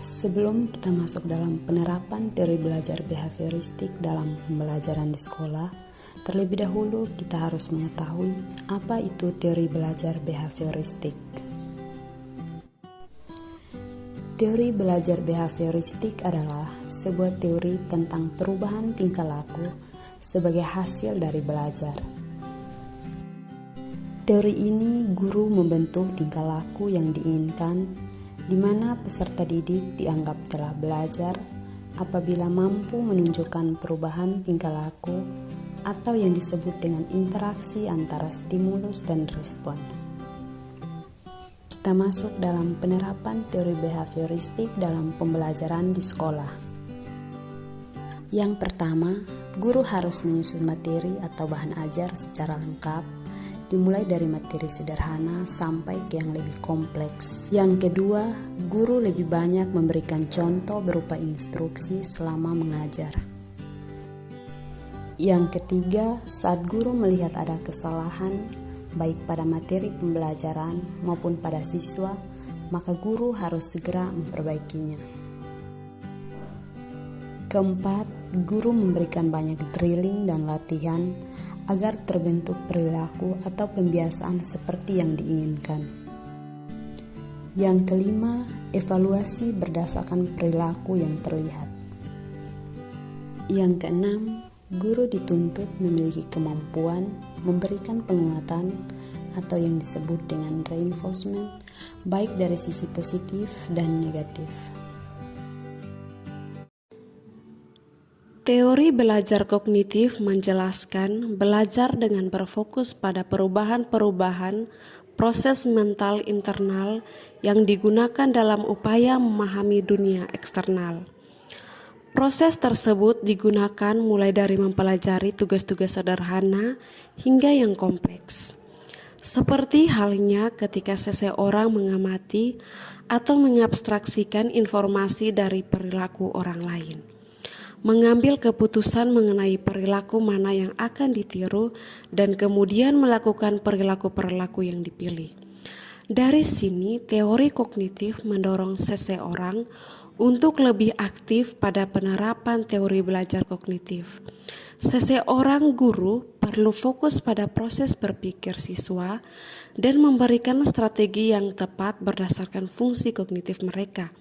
Sebelum kita masuk dalam penerapan teori belajar behavioristik dalam pembelajaran di sekolah, terlebih dahulu kita harus mengetahui apa itu teori belajar behavioristik. Teori belajar behavioristik adalah sebuah teori tentang perubahan tingkah laku sebagai hasil dari belajar. Teori ini guru membentuk tingkah laku yang diinginkan di mana peserta didik dianggap telah belajar apabila mampu menunjukkan perubahan tingkah laku atau yang disebut dengan interaksi antara stimulus dan respon. Kita masuk dalam penerapan teori behavioristik dalam pembelajaran di sekolah. Yang pertama, guru harus menyusun materi atau bahan ajar secara lengkap, dimulai dari materi sederhana sampai ke yang lebih kompleks. Yang kedua, guru lebih banyak memberikan contoh berupa instruksi selama mengajar. Yang ketiga, saat guru melihat ada kesalahan, baik pada materi pembelajaran maupun pada siswa, maka guru harus segera memperbaikinya. Keempat, guru memberikan banyak drilling dan latihan agar terbentuk perilaku atau pembiasaan seperti yang diinginkan. Yang kelima, evaluasi berdasarkan perilaku yang terlihat. Yang keenam, guru dituntut memiliki kemampuan memberikan penguatan atau yang disebut dengan reinforcement, baik dari sisi positif dan negatif. Teori belajar kognitif menjelaskan belajar dengan berfokus pada perubahan-perubahan proses mental internal yang digunakan dalam upaya memahami dunia eksternal. Proses tersebut digunakan mulai dari mempelajari tugas-tugas sederhana hingga yang kompleks. Seperti halnya ketika seseorang mengamati atau mengabstraksikan informasi dari perilaku orang lain. Mengambil keputusan mengenai perilaku mana yang akan ditiru dan kemudian melakukan perilaku-perilaku yang dipilih. Dari sini, teori kognitif mendorong seseorang untuk lebih aktif pada penerapan teori belajar kognitif. Seseorang guru perlu fokus pada proses berpikir siswa dan memberikan strategi yang tepat berdasarkan fungsi kognitif mereka.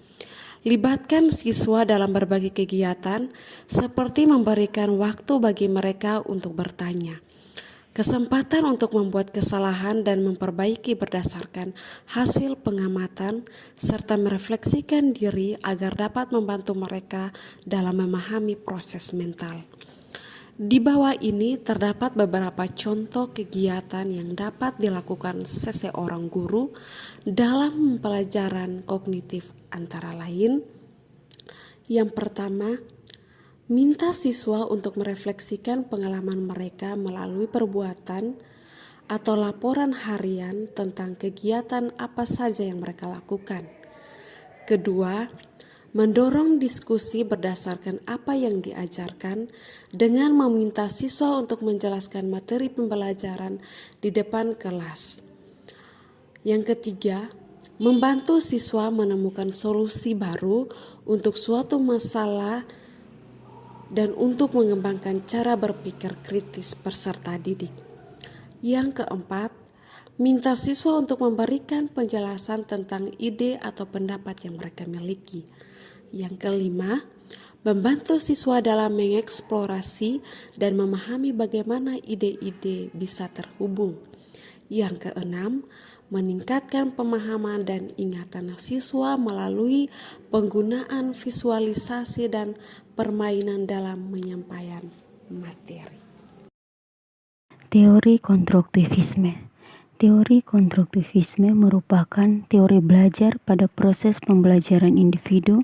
Libatkan siswa dalam berbagai kegiatan seperti memberikan waktu bagi mereka untuk bertanya, kesempatan untuk membuat kesalahan dan memperbaiki berdasarkan hasil pengamatan, serta merefleksikan diri agar dapat membantu mereka dalam memahami proses mental. Di bawah ini terdapat beberapa contoh kegiatan yang dapat dilakukan seseorang guru dalam pelajaran kognitif, antara lain: yang pertama, minta siswa untuk merefleksikan pengalaman mereka melalui perbuatan atau laporan harian tentang kegiatan apa saja yang mereka lakukan. Kedua, mendorong diskusi berdasarkan apa yang diajarkan dengan meminta siswa untuk menjelaskan materi pembelajaran di depan kelas. Yang ketiga, membantu siswa menemukan solusi baru untuk suatu masalah dan untuk mengembangkan cara berpikir kritis peserta didik. Yang keempat, minta siswa untuk memberikan penjelasan tentang ide atau pendapat yang mereka miliki. Yang kelima, membantu siswa dalam mengeksplorasi dan memahami bagaimana ide-ide bisa terhubung. Yang keenam, meningkatkan pemahaman dan ingatan siswa melalui penggunaan visualisasi dan permainan dalam penyampaian materi. Teori konstruktivisme. Teori konstruktivisme merupakan teori belajar pada proses pembelajaran individu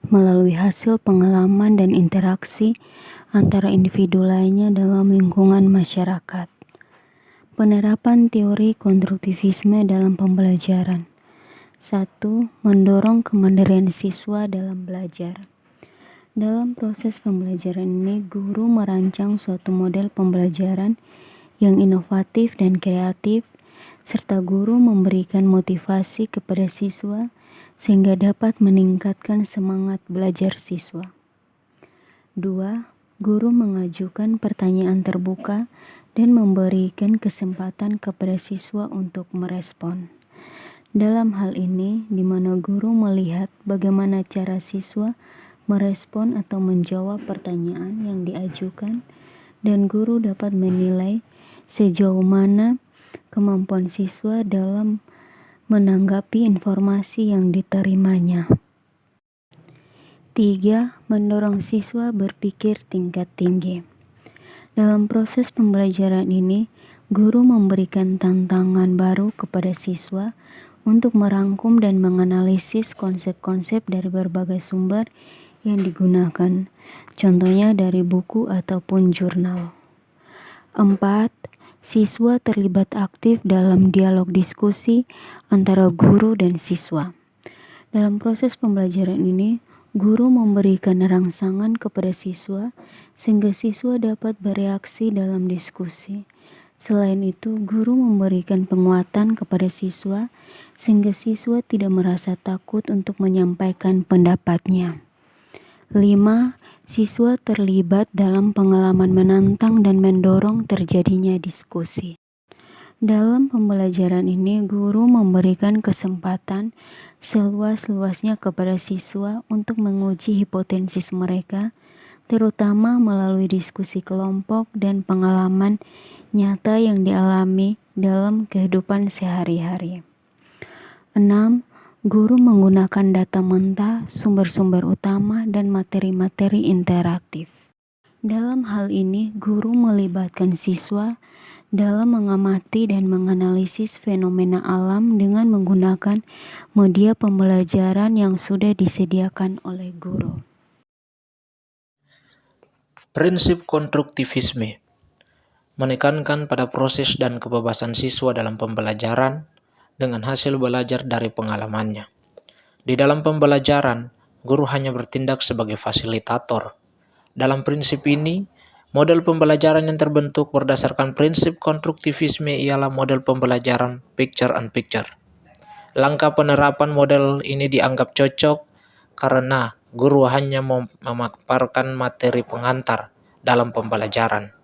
melalui hasil pengalaman dan interaksi antara individu lainnya dalam lingkungan masyarakat. Penerapan teori konstruktivisme dalam pembelajaran. 1. Mendorong kemandirian siswa dalam belajar. Dalam proses pembelajaran ini, guru merancang suatu model pembelajaran yang inovatif dan kreatif, serta guru memberikan motivasi kepada siswa sehingga dapat meningkatkan semangat belajar siswa. 2. Guru mengajukan pertanyaan terbuka dan memberikan kesempatan kepada siswa untuk merespon. Dalam hal ini, di mana guru melihat bagaimana cara siswa merespon atau menjawab pertanyaan yang diajukan, dan guru dapat menilai sejauh mana kemampuan siswa dalam menanggapi informasi yang diterimanya. 3. Mendorong siswa berpikir tingkat tinggi. Dalam proses pembelajaran ini, guru memberikan tantangan baru kepada siswa untuk merangkum dan menganalisis konsep-konsep dari berbagai sumber yang digunakan, contohnya dari buku ataupun jurnal. 4. Siswa terlibat aktif dalam dialog diskusi antara guru dan siswa. Dalam proses pembelajaran ini, guru memberikan rangsangan kepada siswa sehingga siswa dapat bereaksi dalam diskusi. Selain itu, guru memberikan penguatan kepada siswa sehingga siswa tidak merasa takut untuk menyampaikan pendapatnya. 5. Siswa terlibat dalam pengalaman menantang dan mendorong terjadinya diskusi. Dalam pembelajaran ini, guru memberikan kesempatan seluas-luasnya kepada siswa untuk menguji hipotesis mereka, terutama melalui diskusi kelompok dan pengalaman nyata yang dialami dalam kehidupan sehari-hari. 6. Guru menggunakan data mentah, sumber-sumber utama, dan materi-materi interaktif. Dalam hal ini, guru melibatkan siswa dalam mengamati dan menganalisis fenomena alam dengan menggunakan media pembelajaran yang sudah disediakan oleh guru. Prinsip konstruktivisme menekankan pada proses dan kebebasan siswa dalam pembelajaran dengan hasil belajar dari pengalamannya. Di dalam pembelajaran, guru hanya bertindak sebagai fasilitator. Dalam prinsip ini, model pembelajaran yang terbentuk berdasarkan prinsip konstruktivisme ialah model pembelajaran picture-in-picture. Langkah penerapan model ini dianggap cocok karena guru hanya memaparkan materi pengantar dalam pembelajaran.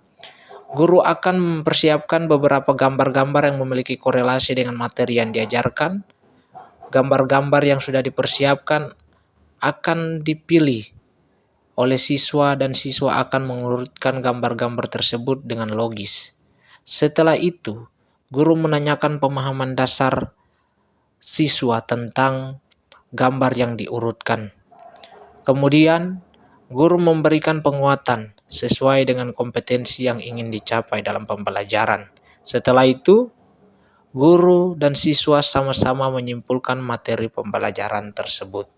Guru akan mempersiapkan beberapa gambar-gambar yang memiliki korelasi dengan materi yang diajarkan. Gambar-gambar yang sudah dipersiapkan akan dipilih oleh siswa dan siswa akan mengurutkan gambar-gambar tersebut dengan logis. Setelah itu, guru menanyakan pemahaman dasar siswa tentang gambar yang diurutkan. Kemudian, guru memberikan penguatan sesuai dengan kompetensi yang ingin dicapai dalam pembelajaran. Setelah itu, guru dan siswa sama-sama menyimpulkan materi pembelajaran tersebut.